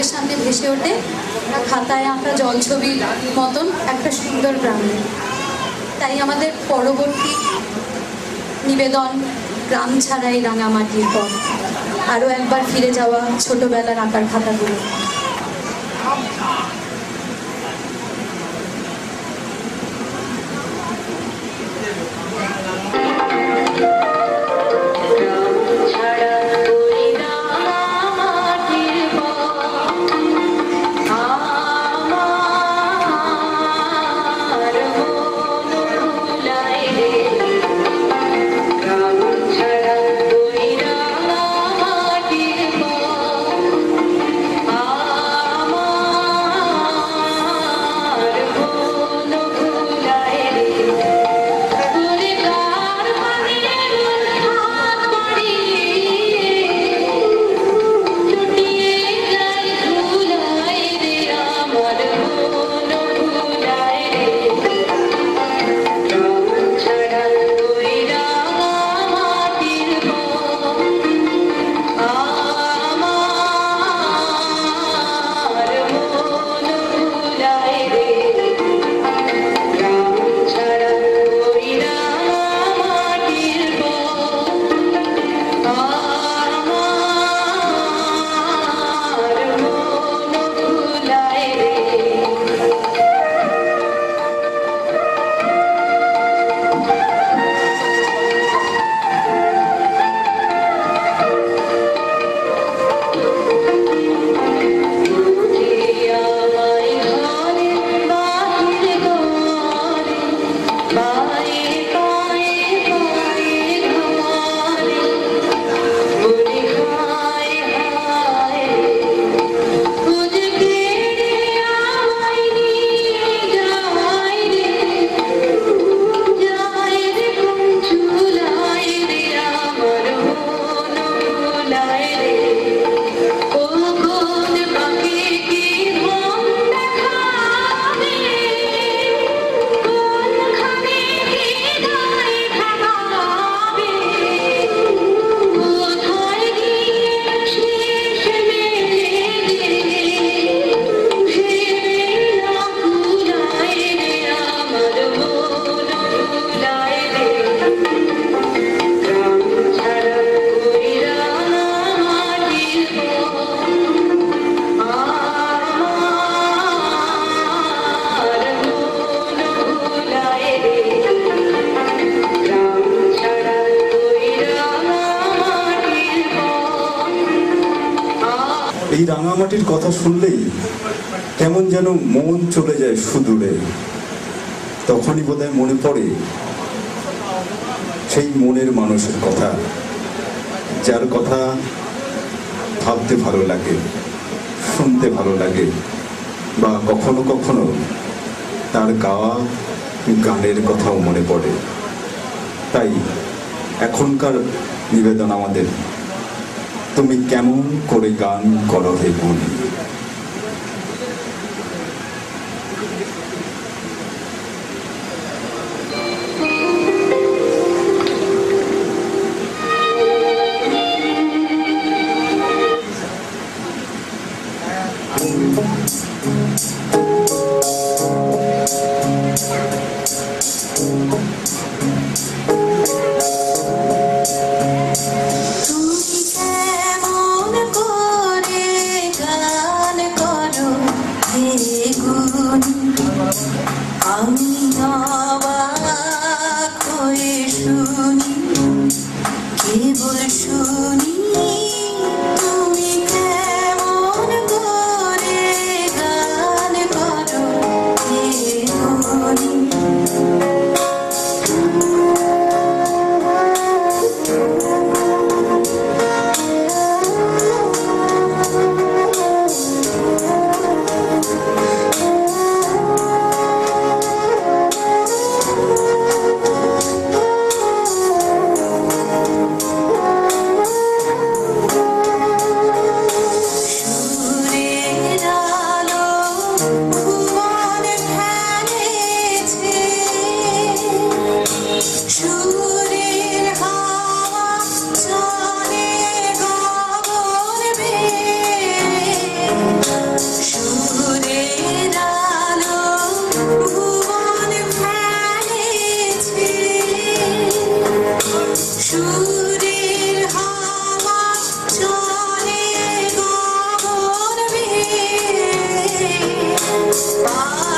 চোখের সামনে ভেসে ওঠে খাতায় আঁকা জলছবির মতন একটা সুন্দর গ্রামে। তাই আমাদের পরবর্তী নিবেদন গ্রাম ছাড়া এই রাঙামাটির পর আরও একবার ফিরে যাওয়া ছোটবেলার আঁকার খাতাগুলো। এই রাঙামাটির কথা শুনলেই কেমন যেন মন চলে যায় সুদূরে। তখনই বোধহয় মনে পড়ে সেই মনের মানুষের কথা, যার কথা ভাবতে ভালো লাগে, শুনতে ভালো লাগে, বা কখনো কখনো তার গাওয়া গানের কথাও মনে পড়ে। তাই এখনকার নিবেদন আমাদের তুমি কেমন করে গান করো হে মন। আমি অবাক হয়ে শুনি, কেবল শুনি তুমি কেমন করে গান করো হে মনি।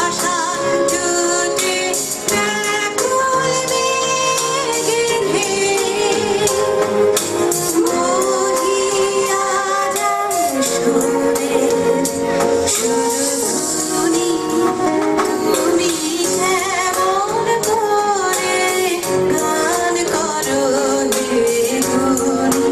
আশা টুটে ব্যাকুল মেঘে মরিয়া যায় সুরে সুরধুনি তুমি কেমন করে গান করো রে গুনি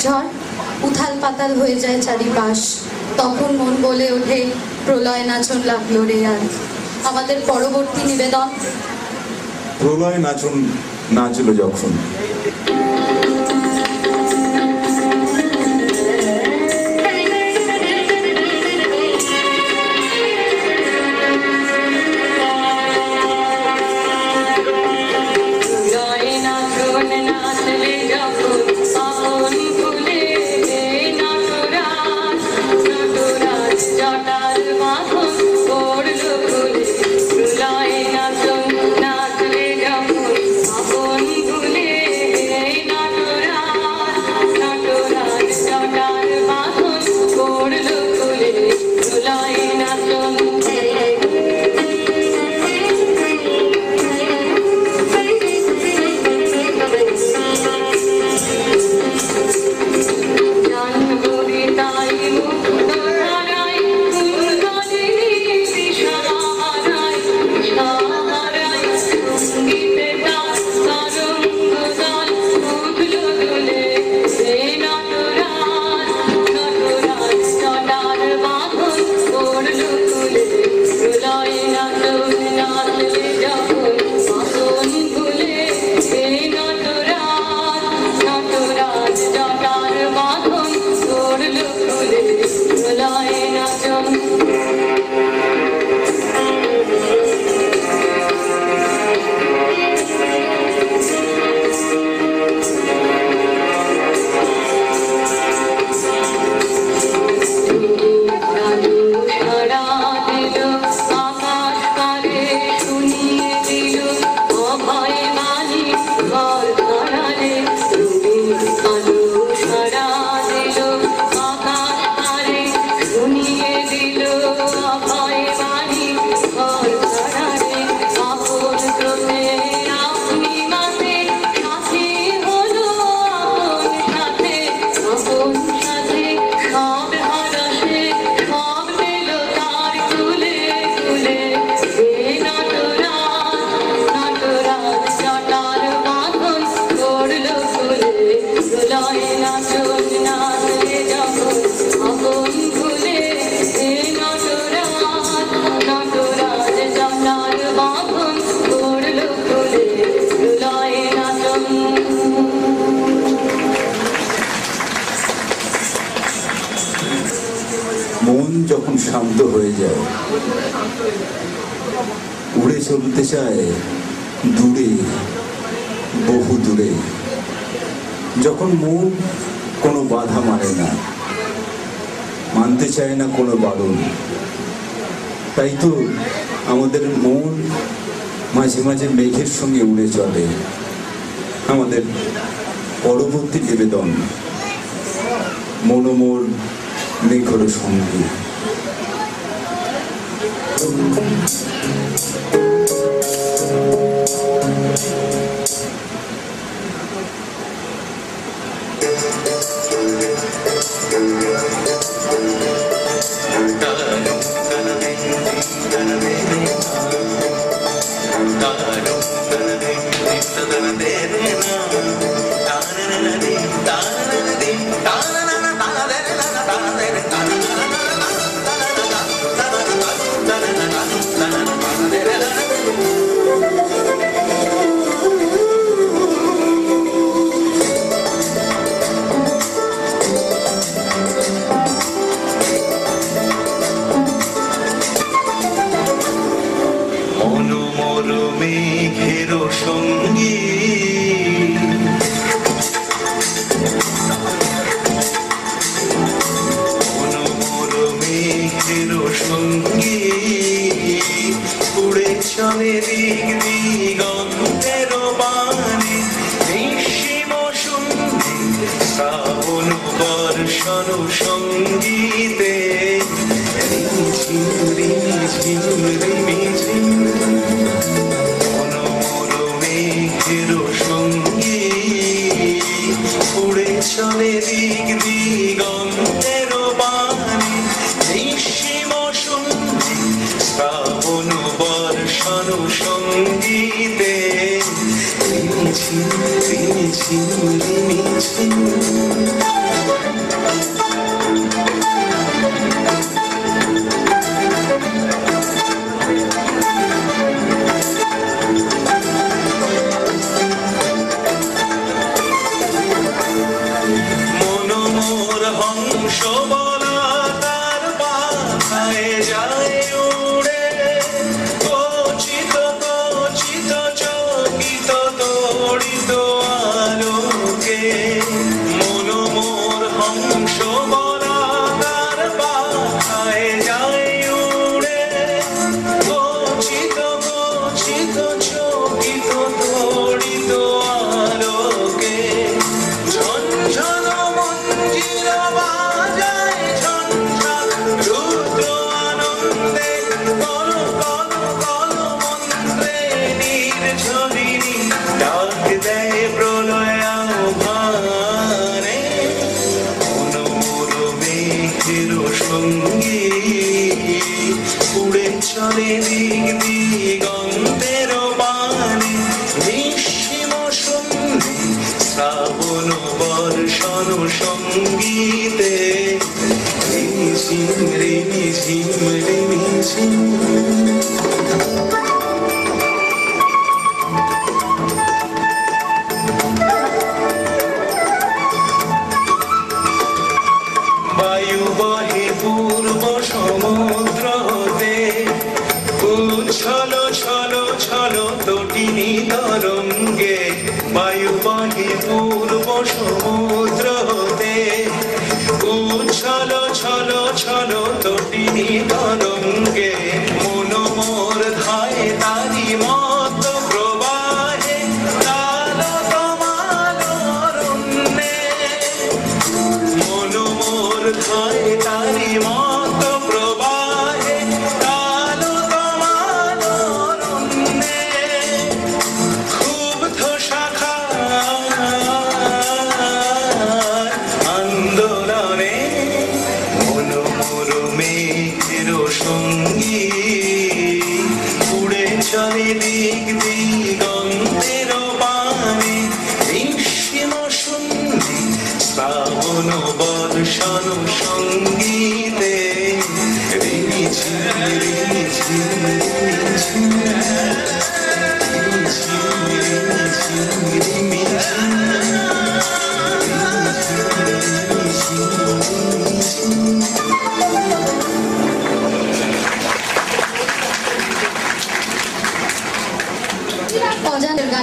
ঝড় উথাল পাতাল হয়ে যায় চারিপাশ, তখন মন বলে ওঠে প্রলয় নাচন লাগলো রে আজ। আমাদের পরবর্তী নিবেদন প্রলয় নাচন নাচলো যখন। শান্ত হয়ে যায়, উড়ে চলতে চায় দূরে, বহু দূরে। যখন মন কোনো বাধা মানে না, মানতে চায় না কোনো বারণ, তাই তো আমাদের মন মাঝে মাঝে মেঘের সঙ্গে উড়ে চলে। আমাদের পরবর্তী নিবেদন মনোমোর মেঘর সঙ্গী।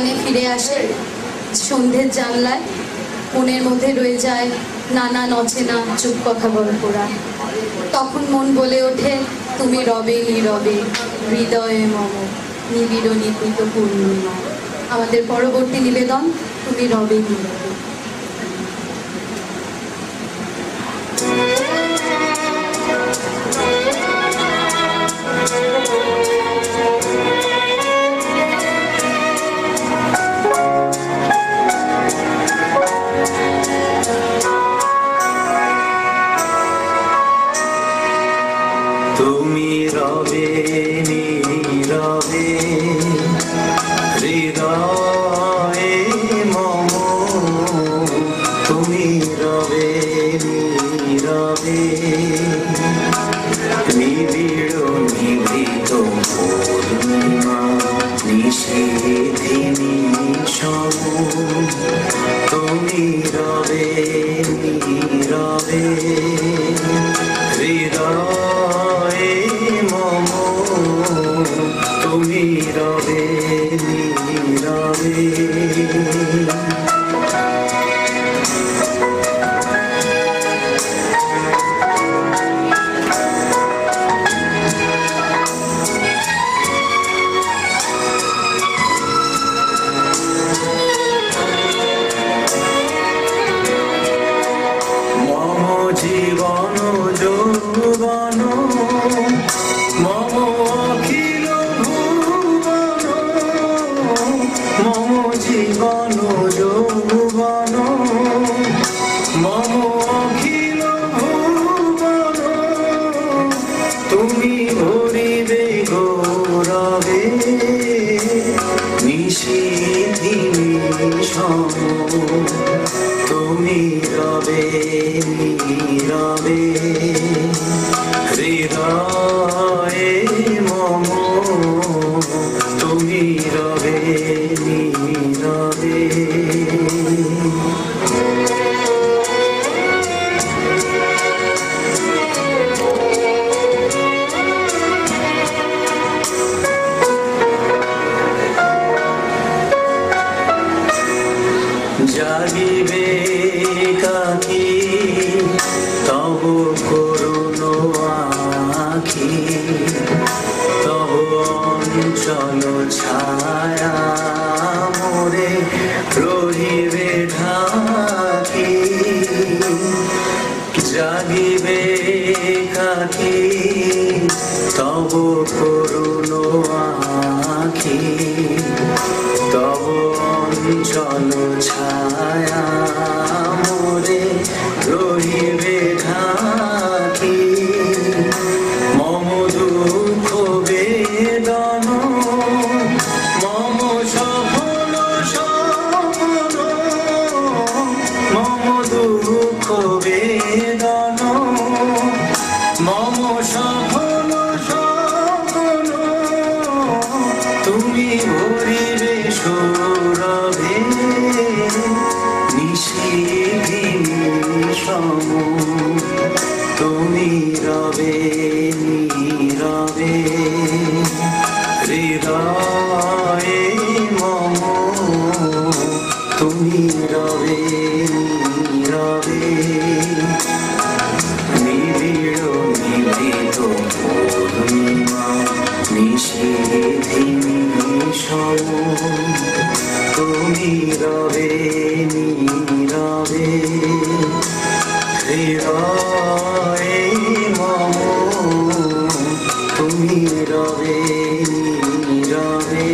টানে ফিরে আসে সন্ধ্যের জানলায়, মনের মধ্যে রয়ে যায় নানা অচেনা চুপ কথা গল্পরা। তখন মন বলে ওঠে, তুমি রবে নীরবে হৃদয়ে মম নিবিড় নিপীত পূর্ণিমা। আমাদের পরবর্তী নিবেদন, তুমি রবে নীরবে। তুমি রবে নীরবে হৃদয়ে মম, তুমি রবে নীরবে নিবিড় নিভৃত পূর্ণিমা নিশীথিনী সম, তুমি রবে নীরবে হৃদয়ে মম, তুমি রবে নীরবে। জীবন যৌবন মম অখিল ভুবন, মম জীবন যৌবন মম অখিল ভুবন, তুমি ভরিবে গৌরবে নিশীথিনী সম, তুমি রবে নীরবে হৃদয়ে মম, তুমি রবে নীরবে। জাগিবে কাকি তব করুণ আখি, তব অঞ্চল ছায়া মোরে রহিবে ঢাকি। জাগিবে কাকি তব করুণ আখি, তব অঞ্চল ছায়া মোরে রহিবে ঢাকি। মম দুঃখ বেদন মম সফল সপন, মম দুঃখ বেদন মম সফল সপন, তুমি ভরিবে সৌরভে নিশীথিনী সম, তুমি রবে নীরবে হৃদয়ে মম, তুমি রবে নীরবে নিবিড় নিভৃত পূর্ণিমা নিশীথিনী সম, তুমি রবে নীরবে হৃদয়ে মম, তুমি রবে নীরবে।